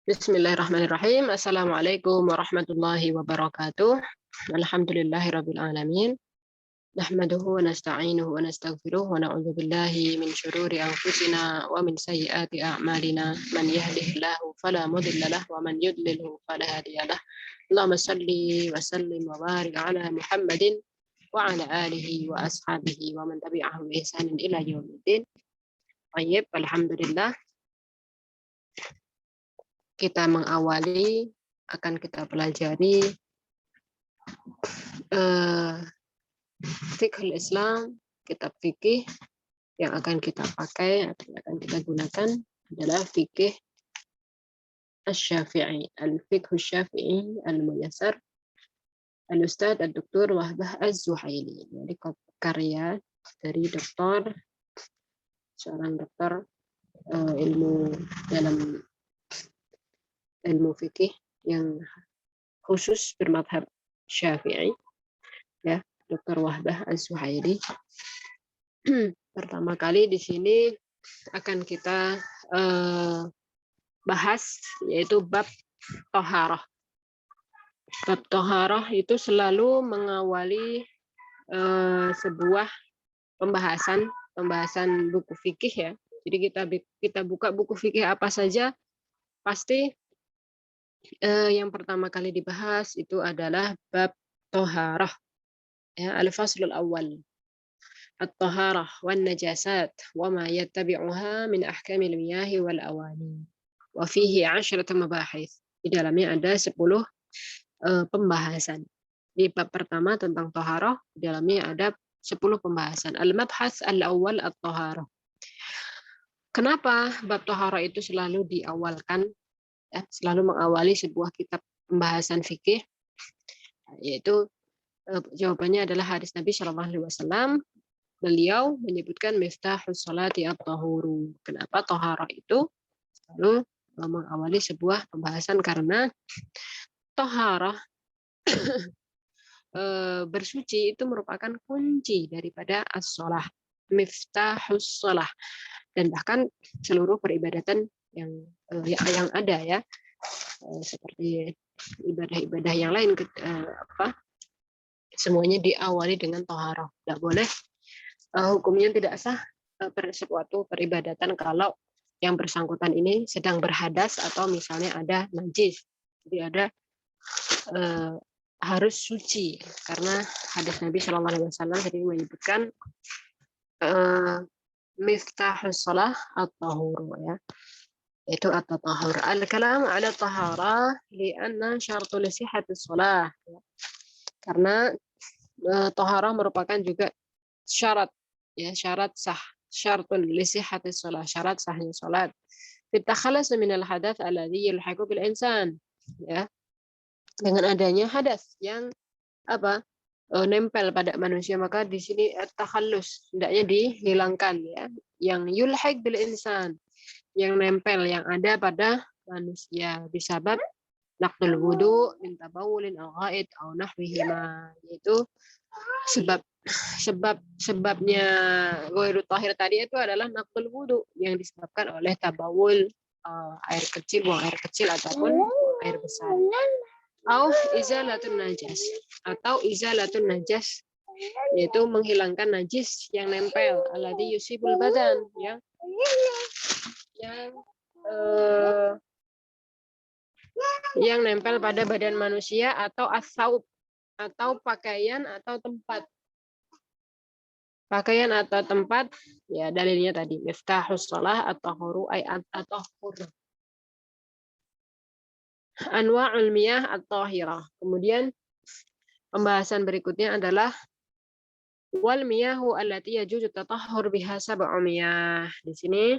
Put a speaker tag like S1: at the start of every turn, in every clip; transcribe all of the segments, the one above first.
S1: Bismillahirrahmanirrahim. Assalamualaikum warahmatullahi wabarakatuh. Alhamdulillahirabbil alamin. Nahmaduhu wa nasta'inuhu wa nastaghfiruh wa na'udzu billahi min syururi anfusina wa min sayyiati a'malina. Man yahdihillahu fala mudilla lahu wa man yudlilhu fala hadiyalah. Allahumma shalli wa sallim wa barik ala Muhammadin wa ala alihi wa ashabihi wa man tabi'ahum bi ihsanin ila yaumiddin. Baik, alhamdulillah. Kita mengawali akan kita pelajari Fiqhul Islam, kitab fikih yang akan kita pakai atau yang akan kita gunakan adalah fikih Asy-Syafi'i, Al-Fiqh Asy-Syafi'i Al-Muyassar Al-Ustadz Ad-Doktor Wahbah Az-Zuhaili. Jadi karya dari seorang doktor ilmu dalam ilmu fikih yang khusus bermadhab Syafi'i, ya, Dr. Wahbah Az-Zuhaili. Pertama kali di sini akan kita bahas yaitu bab toharoh. Bab toharoh itu selalu mengawali sebuah pembahasan buku fikih, ya. Jadi kita buka buku fikih apa saja, pasti yang pertama kali dibahas itu adalah bab toharoh. Ya, al-faslul awal. At-taharah wan najasat wa ma yattabi'uha min ahkamil miyahi wal awani. Wa fihi 10 mabahis. Di dalamnya ada 10 pembahasan. Di bab pertama tentang taharah, di dalamnya ada 10 pembahasan. Al-mabhas al-awwal at-taharah. Kenapa bab taharah itu selalu diawalkan, ya, selalu mengawali sebuah kitab pembahasan fikih? Yaitu jawabannya adalah hadis Nabi Shallallahu Alaihi Wasallam. Beliau menyebutkan miftahus sholati at-tahuru. Kenapa taharah itu selalu mengawali sebuah pembahasan? Karena taharah bersuci itu merupakan kunci daripada as-sholah, miftahus sholah, dan bahkan seluruh peribadatan yang ada, ya, seperti ibadah-ibadah yang lain, semuanya diawali dengan taharah. Tidak boleh hukumnya tidak sah suatu peribadatan kalau yang bersangkutan ini sedang berhadas atau misalnya ada najis. Jadi ada harus suci, karena hadis Nabi Shallallahu Alaihi Wasallam tadi menyebutkan miftahus shalah at-tahur, ya, itu at-tahur. Al-kalam ala taharah li'anna syartul sihhatis shalah, karena taharah merupakan juga syarat, ya, syarat sah, syartun li sihhatis shalah, syarat sahnya salat. Fitakhalas minal hadath alladhi yulhaqu bil insan, ya, dengan adanya hadas yang nempel pada manusia, maka di sini takhallus, hendaknya dihilangkan, ya, yang yulhaq bil insan, yang nempel, yang ada pada manusia, bisabab naqdul wudu min tabawulin aw ghaid aw nahwihima, yaitu sebabnya ghairu tahir tadi itu adalah naqdul wudu yang disebabkan oleh tabawul, air kecil, buang air kecil ataupun air besar. Au izalatun najas, atau izalatun najas, yaitu menghilangkan najis yang nempel, alladzi yusibul badan, yang nempel pada badan manusia, atau as-saub, atau pakaian atau tempat. Pakaian atau tempat, ya, dalilnya tadi miftahus shalah at-tahuru ay at-tahur. Anwa'ul miyah at-tahirah. Kemudian pembahasan berikutnya adalah wal miyahu allati yajuzu tatahhur biha sab'u miyah. Di sini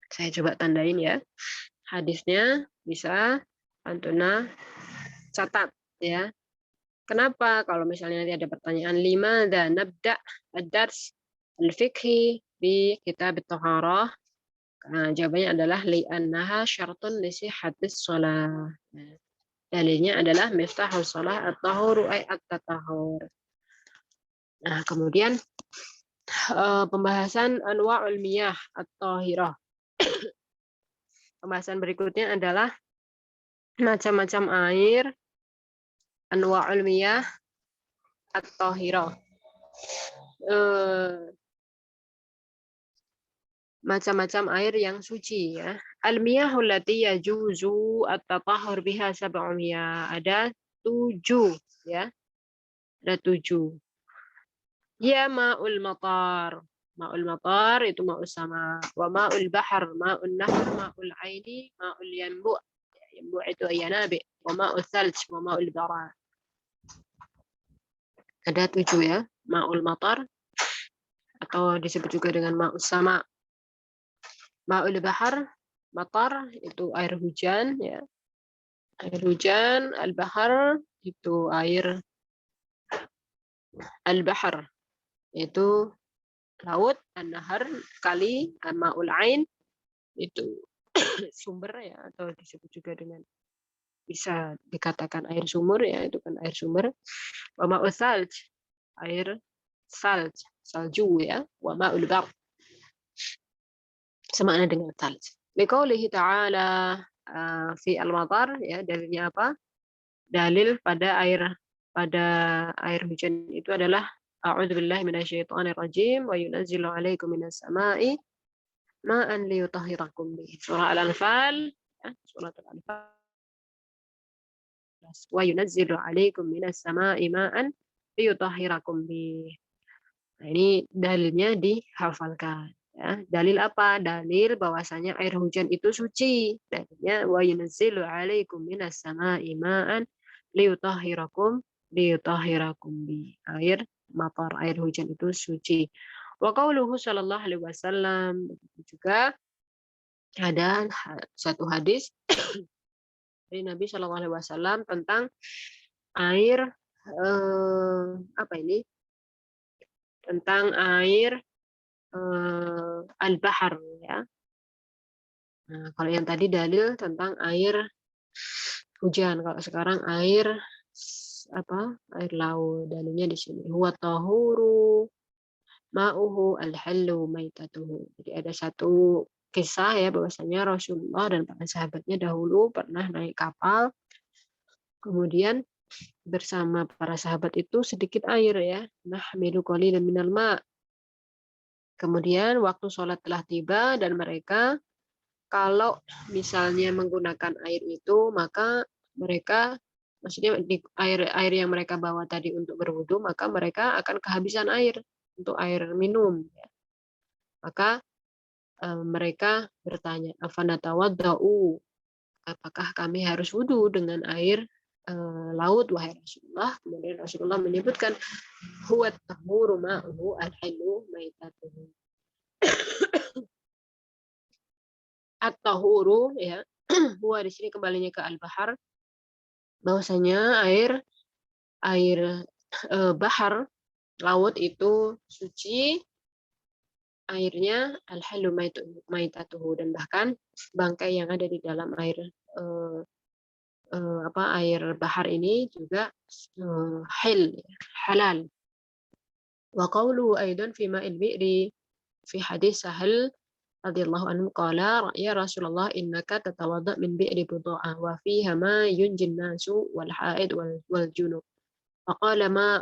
S1: saya coba tandain, ya. Hadisnya bisa Antuna catat, ya. Kenapa? Kalau misalnya nanti ada pertanyaan, lima dan nabda ad-dars al-fiqhi bi kitab at-taharah. Nah, jawabannya adalah li'annaha syartun li sihhatis shalah. Dalilnya adalah miftahus shalah at-tahuru ay at-tatahur. Nah, kemudian pembahasan anwa'ul miyah at-tahirah. Pembahasan berikutnya adalah macam-macam air, anwa'ul miyah at-tahirah. Macam-macam air yang suci ya. Al-miyahul lati yajuzu at-tatahhur biha sab'u miyah. Ada 7 ya. Ada 7. Ya ma'ul matar. Ma'ul matar itu ma'ul sama. Wa ma'ul bahar, ma'ul nahr, ma'ul aini, ma'ul yanbu'. Yanbu' itu yanabi. Wa ma'ul thalj, wa ma'ul bara. Ada 7 ya. Ma'ul matar atau disebut juga dengan ma'ul sama. Ma'ul bahar, matar itu air hujan ya. Air hujan, al-bahar itu air al-bahar itu laut, an-nahar kali, ma'ul ain itu sumber ya, atau disebut juga dengan bisa dikatakan air sumur ya, itu kan air sumber. Wa ma'ul salj, air salj, salju ya. Wa ma'ul bar, semakna dengan salj. Liqaulihi ta'ala fi al-matar ya, dalilnya apa? Dalil pada air hujan itu adalah a'udzubillahi minasyaitonirrajim wa yunazzilu 'alaikum minas sama'i ma'an liyutahhirakum bih. Surah Al-Anfal ya, surah Al-Anfal. Wa yunazzilu 'alaikum minas sama'i ma'an liyutahhirakum bih. Nah, ini dalilnya dihafalkan ya. Dalil apa? Dalil bahwasanya air hujan itu suci. Dalilnya wa yunazzilu 'alaikum minas sama'i ma'an liyutahhirakum bi. Air matar, air hujan itu suci. Wa qauluhu sallallahu alaihi wasallam, juga ada satu hadis dari Nabi sallallahu alaihi wasallam tentang air apa ini? Tentang air al-bahar ya. Nah, kalau yang tadi dalil tentang air hujan, kalau sekarang air apa? Air laut. Dalilnya di sini. Huwa tahuru ma'uhu al-hallu maitatuhu. Jadi ada satu kisah ya, bahwasanya Rasulullah dan para sahabatnya dahulu pernah naik kapal, kemudian bersama para sahabat itu sedikit air ya, nahmilu qalilan minal ma'. Kemudian waktu sholat telah tiba dan mereka kalau misalnya menggunakan air itu, maka mereka, maksudnya di air yang mereka bawa tadi untuk berwudu, maka mereka akan kehabisan air untuk air minum. Maka mereka bertanya, afanatawadda'u, apakah kami harus wudu dengan air laut, wahai Rasulullah? Kemudian Rasulullah menyebutkan, huwa tahuru ma'uhu al-hallu maitatuhu. At-tahuru ya, huwa di sini kembalinya ke al-bahar, bahwasanya air bahar, laut itu suci, airnya al-hallu maitatuhu, dan bahkan bangkai yang ada di dalam air air bahar ini juga halal. Wa qawluhu aidan fi ma'il bi'ri fi hadis Sahal radhiyallahu anhu qala ya Rasulullah innaka tatawadda min bi'ri buda'ah wa fiha ma yunjin nasu wal haid wal junub. Faqala ma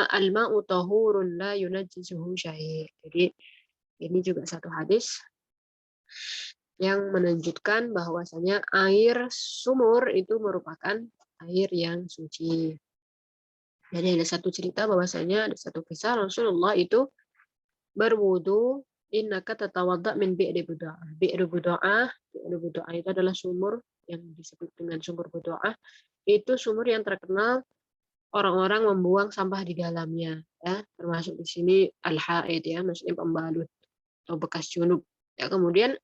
S1: al-ma'u tahurun la yunajjisuhu syai'. Jadi ini juga satu hadis yang menunjukkan bahwasanya air sumur itu merupakan air yang suci. Jadi ada satu cerita bahwasanya ada satu kisah Rasulullah itu berwudu, innaka tatawadda min bi'ri buda'ah. Bi'ri buda'ah itu adalah sumur yang disebut dengan sumur buda'ah. Itu sumur yang terkenal orang-orang membuang sampah di dalamnya ya, termasuk di sini al-haid ya, maksudnya pembalut atau bekas junub. Ya, kemudian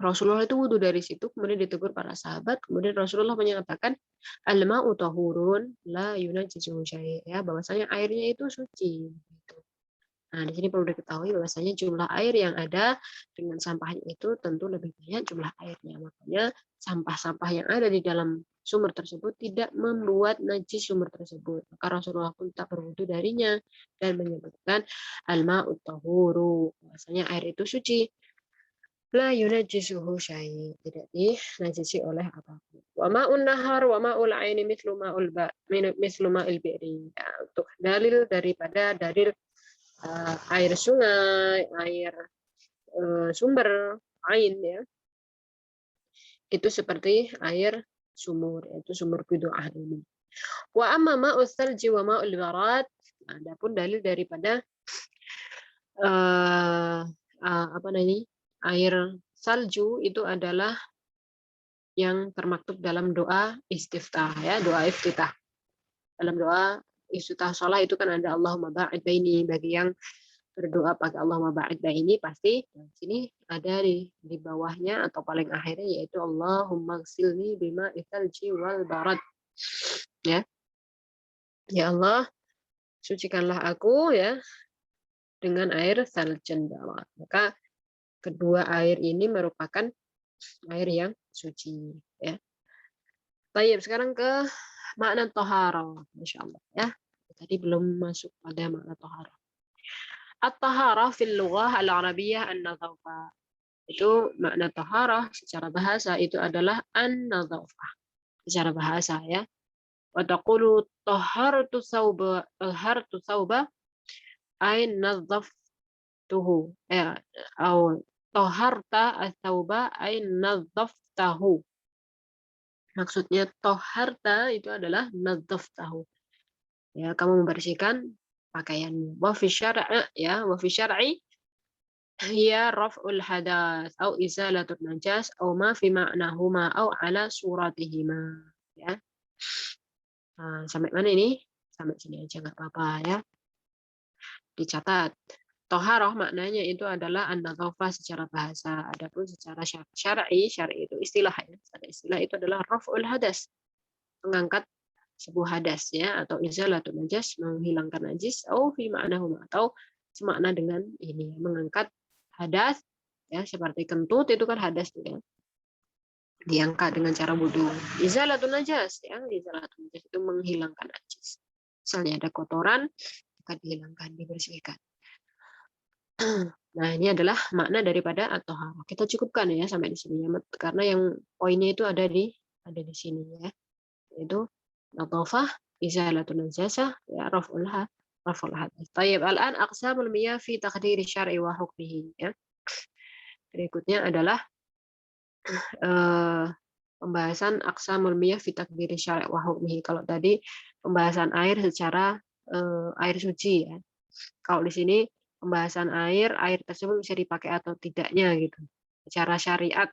S1: Rasulullah itu wudu dari situ, kemudian ditegur para sahabat, kemudian Rasulullah menyatakan al-ma'u tahurun la yunajjisuhu syai', ya, bahwasanya airnya itu suci gitu. Nah, di sini perlu diketahui bahwasanya jumlah air yang ada dengan sampahnya itu tentu lebih banyak jumlah airnya. Makanya sampah-sampah yang ada di dalam sumur tersebut tidak membuat najis sumur tersebut. Maka Rasulullah pun tak berwudu darinya dan menyebutkan al-ma'u tahuru, bahwasanya air itu suci. La yunajjisuhu syai', tidak dinajisi oleh apapun. Wa ma'un nahar wa ma'ul aini mithlu ma'il bi'ri. Ya, untuk dalil daripada air sungai, air sumber ain ya. Itu seperti air sumur, yaitu sumur bidu'ah ini. Wa amma ma'us salji wa ma'ul barat. Adapun dalil daripada apa namanya? Air salju itu adalah yang termaktub dalam doa istiftah ya, doa iftitah. Dalam doa istiftah shalah itu kan ada Allahumma ba'id baini, bagi yang berdoa pakai Allahumma ba'id baini pasti di sini ada di bawahnya atau paling akhirnya yaitu Allahumma ghsilni bima ithalji wal barad. Ya. Ya Allah, sucikanlah aku ya dengan air salj dan barad. Maka kedua air ini merupakan air yang suci ya. Baik, sekarang ke makna taharah, Masya Allah ya. Tadi belum masuk pada makna taharah. At-taharah fil lughah al-arabiyyah an-nadhafah. Itu makna taharah secara bahasa itu adalah an-nadhafah. Secara bahasa ya. Wa taqulu tahartu thawba ay nadhaftuhu. Ya, atau taharta ats-thawba ay nadhaftahu. Maksudnya toharta itu adalah nadhaftahu. Ya, kamu membersihkan pakaianmu. Wa fi syar'i ya, wa fi syar'i hiya raf'ul hadas au izalatun najas au ma fi ma'nahuma au ala suratihima. Ya. Nah, sampai mana ini? Sampai sini aja enggak apa-apa ya. Dicatat. Toharoh maknanya itu adalah an-nadhafah secara bahasa. Adapun secara syar'i itu istilah ya. Secara istilah itu adalah raf'ul hadas. Mengangkat sebuah hadas ya, atau izalatun najas, menghilangkan najis, atau fi ma'nahuma, atau semakna dengan ini, mengangkat hadas ya, seperti kentut itu kan hadas ya. Diangkat dengan cara wudu. Izalatun najas ya, izalatun najas itu menghilangkan najis. Misalnya ada kotoran, maka dihilangkan, dibersihkan. Nah, ini adalah makna daripada at-taharah. Kita cukupkan ya sampai di sini ya, karena yang poinnya itu ada di sini ya. Itu nadhafah, izalatun najasah, ya raf'ul hadath. Baik, الآن أقسام المياه في تقدير الشرع وحكمه ya. Berikutnya adalah pembahasan aqsamul miyah fi taqdiri syari' wa hukmihi. Kalau tadi pembahasan air secara air suci ya. Kalau di sini pembahasan air tersebut bisa dipakai atau tidaknya gitu. Secara syariat.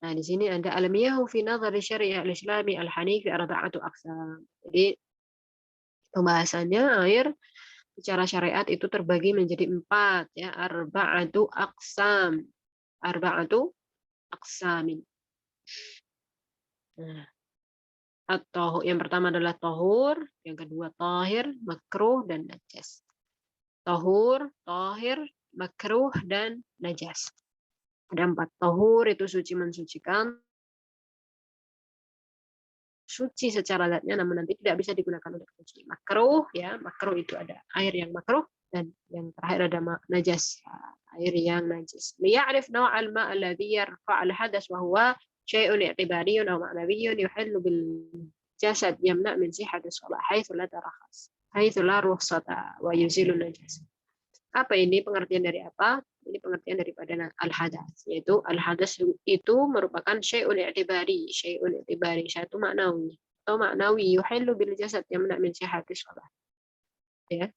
S1: Nah, di sini ada al-miyahu fi nadhari syari' al-islami al-hanifi arba'atu aqsam. Jadi pembahasannya air secara syariat itu terbagi menjadi 4 ya, arba'atu aqsamin. Nah, atau yang pertama adalah tahur, yang kedua tahir, makruh dan najas. Tahur, tahir, makruh dan najas. Ada 4. Tahur itu suci, mensucikan, suci secara zatnya namun nanti tidak bisa digunakan untuk suci. Makruh ya, makruh itu ada air yang makruh, dan yang terakhir ada najas, air yang najis. Liya'rif naw'al ma' alladhi yarfa'ul hadas wa huwa syai'un i'tibariyun aw ma'nawiyyun yuhallu bil jasad yamna' min sihhatis shalah haitsu la tarakhas haitsu la rukhsata wa yuzilu najas. Apa ini pengertian dari apa? Ini pengertian daripada al-hadas, yaitu al-hadas itu merupakan syai'un i'tibari, syai'un maknawi atau maknawi yuhallu bil jasad yamna' min sihhatis shalah. Ya.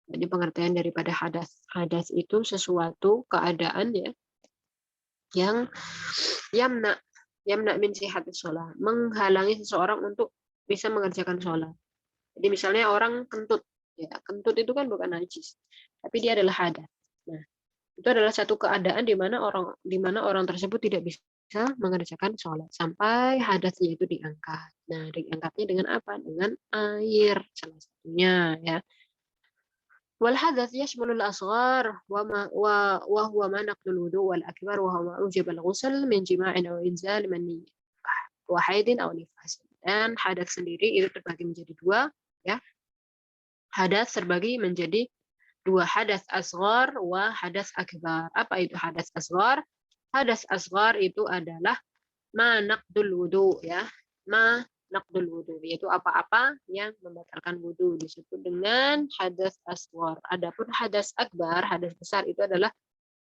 S1: Jadi pengertian daripada hadas. Hadas itu sesuatu keadaan ya yang yamna min sihhatis shalah, menghalangi seseorang untuk bisa mengerjakan sholat. Jadi misalnya orang kentut, ya kentut itu kan bukan najis, tapi dia adalah hadas. Nah, itu adalah satu keadaan di mana orang tersebut tidak bisa mengerjakan sholat sampai hadasnya itu diangkat. Nah, diangkatnya dengan apa? Dengan air salah satunya ya. Wal hadath yashmalul asghar wa huwa ma naqlul wudu wal akbar wa huwa ujib al ghusl min jima'in aw inzal manni wa haidin aw nifas. Dan hadas sendiri itu terbagi menjadi 2 ya. Hadas terbagi menjadi 2, hadas asghar wa hadas akbar. Apa itu hadas asghar? Hadas asghar itu adalah ma naqdul wudu ya. Ma naqdul wudu yaitu apa-apa yang membatalkan wudu disebut dengan hadas asghar. Adapun hadas akbar, hadas besar itu adalah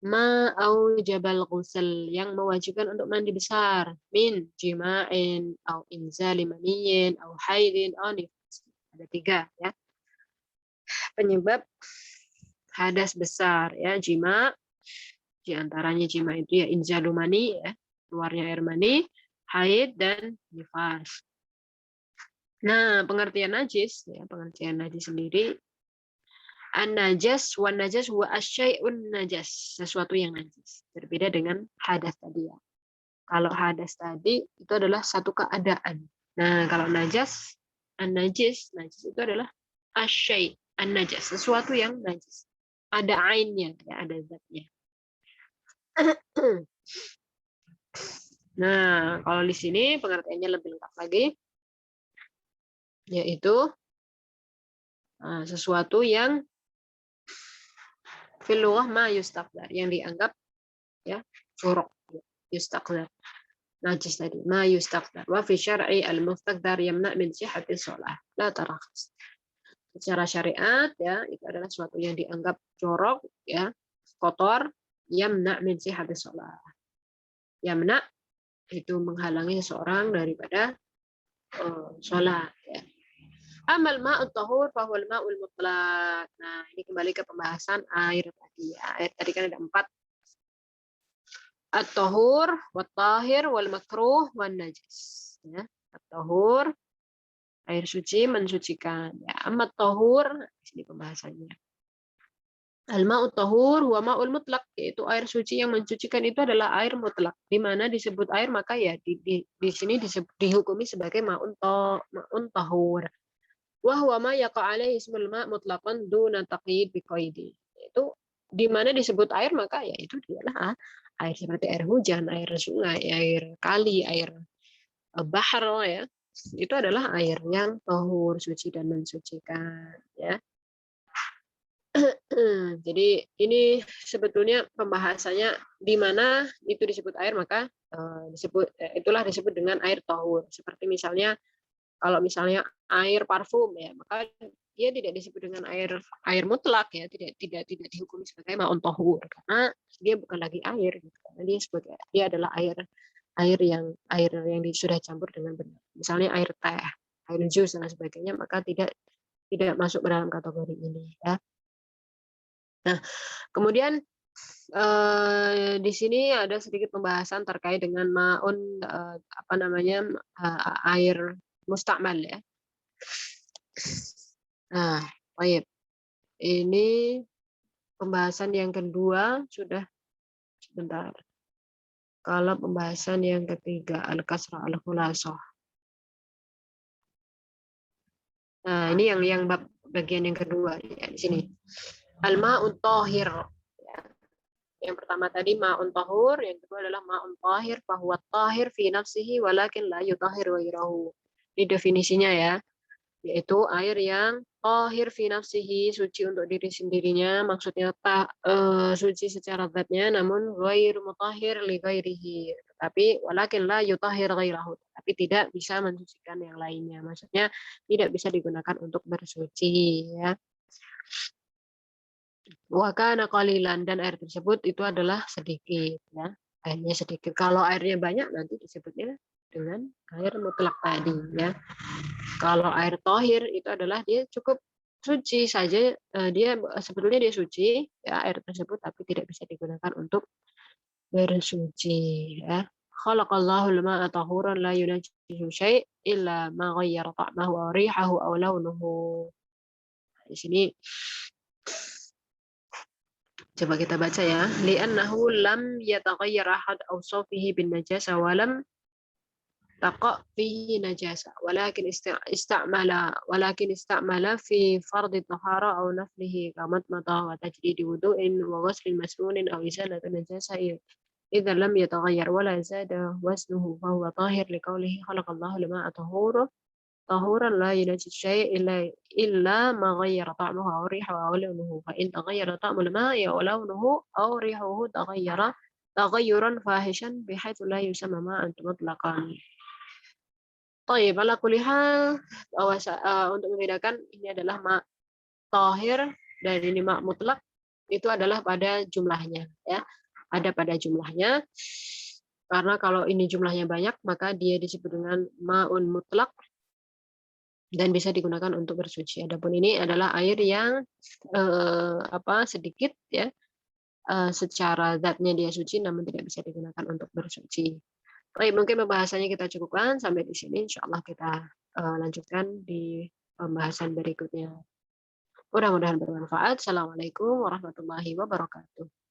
S1: ma aujabal ghusl yang mewajibkan untuk mandi besar min jima'in au inzali maniyin au haidin au nifas. Ada 3 ya. Penyebab hadas besar ya, jima. Di antaranya jima itu ya inzalu mani ya, keluarnya air mani, haid dan nifas. Nah, pengertian najis ya, pengertian najis sendiri an-najas wan najas wa asyai'un najas, sesuatu yang najis. Berbeda dengan hadas tadi ya. Kalau hadas tadi itu adalah satu keadaan. Nah, kalau najas, an-najis, najis itu adalah asyai', an-najas, sesuatu yang najis. Ada ainnya ya, ada zatnya. Nah, kalau di sini pengertiannya lebih lengkap lagi, yaitu sesuatu yang fil lughah ma yustaqdar, yang dianggap ya jorok, yustaqdar, najis tadi, ma yustaqdar. Wa fi syar'i al-mustaqdar yamna min sihhati shalah, la tarakhas. Secara syariat ya, itu adalah sesuatu yang dianggap jorok ya, kotor, yamna min sihhati shalah. Yamna itu menghalangi seseorang daripada sholat ya. Amal ma'ut tahur fahuwal ma'ul mutlaq. Nah, ini kembali ke pembahasan air tadi ya. Air tadi kan ada 4. At-tahur, wat-tahir, wal makruh, wan najis. Ya. At-tahur, air suci, mensucikan. Ya, amma tahur, di sini pembahasannya. Al-ma'ut tahur wa ma'ul mutlaq, yaitu air suci yang mensucikan itu adalah air mutlak. Di mana disebut air maka ya di sini dihukumi sebagai ma'un tahur. Wa huwa ma yaqa alaihi ismul ma' mutlaqan duna taqyid biqaidi. Itu di mana disebut air maka ya itu adalah air seperti air hujan, air sungai, air kali, air bahar ya. Itu adalah air yang tahur, suci dan mensucikan ya. Jadi ini sebetulnya pembahasannya di mana itu disebut air maka itulah disebut dengan air tahur. Seperti misalnya kalau misalnya air parfum ya, maka dia tidak disebut dengan air mutlak ya, tidak dihukumi sebagai ma'un tahur karena dia bukan lagi air gitu. Karena dia adalah air yang sudah campur dengan benar. Misalnya air teh, air jus dan sebagainya, maka tidak masuk ke dalam kategori ini ya. Nah, kemudian di sini ada sedikit pembahasan terkait dengan ma'un air mustakmal ya. Nah, baik. Ini pembahasan yang kedua sudah sebentar. Kalau pembahasan yang ketiga al-kasrah al-khulasah. Nah, ini yang bagian yang kedua ya di sini. Al-ma'un tahir. Ya. Yang pertama tadi ma'un tahur, yang kedua adalah ma'un tahir, fahuwa tahir fi nafsihi walakin la yutahhir ghairahu. Ini definisinya ya, yaitu air yang tahir fi nafsihi, suci untuk diri sendirinya, maksudnya suci secara zatnya, namun ghairu mutahhir li ghairihi. Tapi walakin la yutahhir ghairahu, tapi tidak bisa mensucikan yang lainnya. Maksudnya tidak bisa digunakan untuk bersuci ya. Wa kana qalilan, dan air tersebut itu adalah sedikit ya. Airnya sedikit. Kalau airnya banyak nanti disebutnya dengan air mutlak tadi ya. Kalau air tohir itu adalah dia cukup suci saja, dia sebetulnya dia suci ya air tersebut, tapi tidak bisa digunakan untuk bersuci ya. Khalaqallahu al-ma'a tahuran la yunajjisu syai' illa ma ghayyara ta'mahu aw rihahu aw launuhu. Di sini coba kita baca ya. Li'annahu lam yataghayyar ahad awsafihi bin najasa wa lam taqa fihi najasa walakin istamala fi fardhi tahara aw naflihi kamat mata wa tajdidi wudu'in wa ghuslin masnunin aw izalati najasa idza lam yataghayyar wa la zada wasnuhu fa huwa tahir liqawlihi khalaqallahu al-ma'a طهورا لا ينجس شيء إلا ما غير طعمه أو ريحه أو لونه فإن تغير طعم الماء أو لونه أو ريحه تغير taghayyuran fahishan bihaitsu la yusamma ma'an mutlaqan. Thayyib, ala kulli hal untuk membedakan ini adalah ma' thahir dan ini ma' mutlak itu adalah pada jumlahnya ya. Ada pada jumlahnya. Karena kalau ini jumlahnya banyak maka dia disebut dengan ma'un mutlak dan bisa digunakan untuk bersuci. Adapun ini adalah air yang sedikit ya, secara zatnya dia suci namun tidak bisa digunakan untuk bersuci. Baik, mungkin pembahasannya kita cukupkan sampai di sini. Insyaallah kita lanjutkan di pembahasan berikutnya. Mudah-mudahan bermanfaat. Assalamualaikum warahmatullahi wabarakatuh.